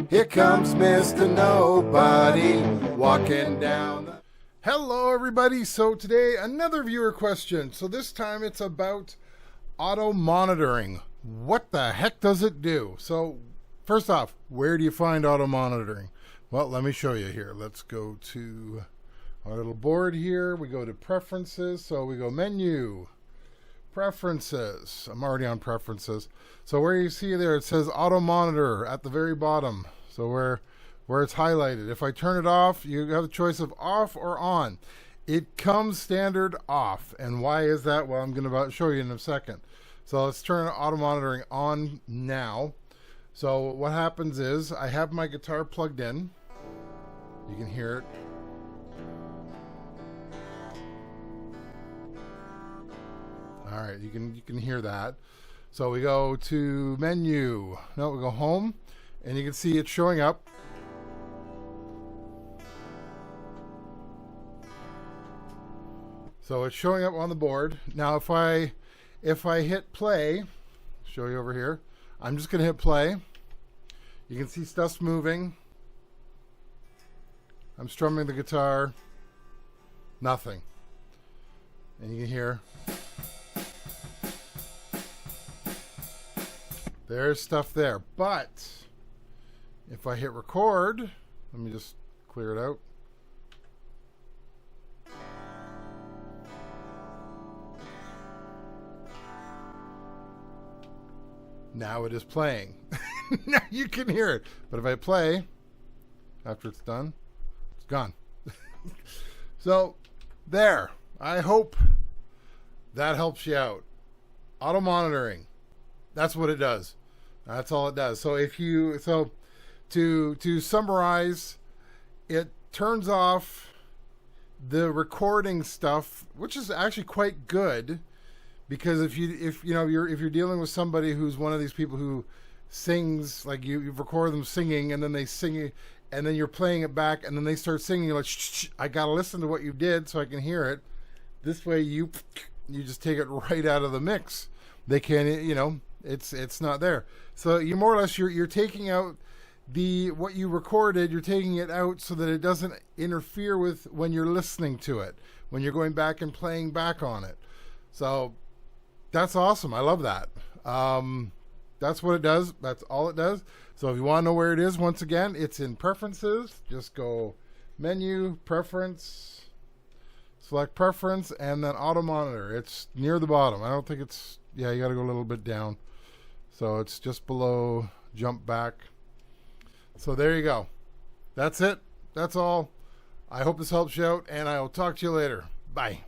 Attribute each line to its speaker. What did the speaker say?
Speaker 1: Here comes Mr. Nobody walking down the...
Speaker 2: Hello everybody, so today another viewer question. So this time it's about auto monitoring. What the heck does it do? So first off, where do you find auto monitoring? Well, let me show you here. Let's go to our little board here. We go to preferences, so we go menu, preferences. I'm already on preferences. So where you see there, it says auto monitor at the very bottom. So where it's highlighted. If I turn it off, you have the choice of off or on. It comes standard off. And why is that? Well, I'm going to show you in a second. So let's turn auto monitoring on now. So what happens is I have my guitar plugged in. You can hear it. All right, you can hear that. So we go to menu. No, we go home, and you can see it showing up. So it's showing up on the board. Now if I hit play, show you over here. I'm just going to hit play. You can see stuff's moving. I'm strumming the guitar. Nothing. And you can hear. There's stuff there. But if I hit record, let me just clear it out. Now it is playing. Now you can hear it. But if I play, after it's done, it's gone. So, there. I hope that helps you out. Auto monitoring. That's what it does. That's all it does. So to summarize, it turns off the recording stuff, which is actually quite good. Because if you're dealing with somebody who's one of these people who sings, like you record them singing and then they sing, and then you're playing it back and then they start singing, you're like, shh, I gotta listen to what you did so I can hear it. This way you just take it right out of the mix. They can't, it's not there. So you more or less you're taking out what you recorded, you're taking it out so that it doesn't interfere with when you're listening to it, when you're going back and playing back on it. So that's awesome. I love that. That's what it does. That's all it does. So if you want to know where it is, once again, it's in preferences. Just go menu, preference, select preference, and then auto monitor. It's near the bottom. I don't think it's, yeah, you got to go a little bit down. So it's just below jump back. So there you go. That's it. That's all. I hope this helps you out, and I will talk to you later. Bye.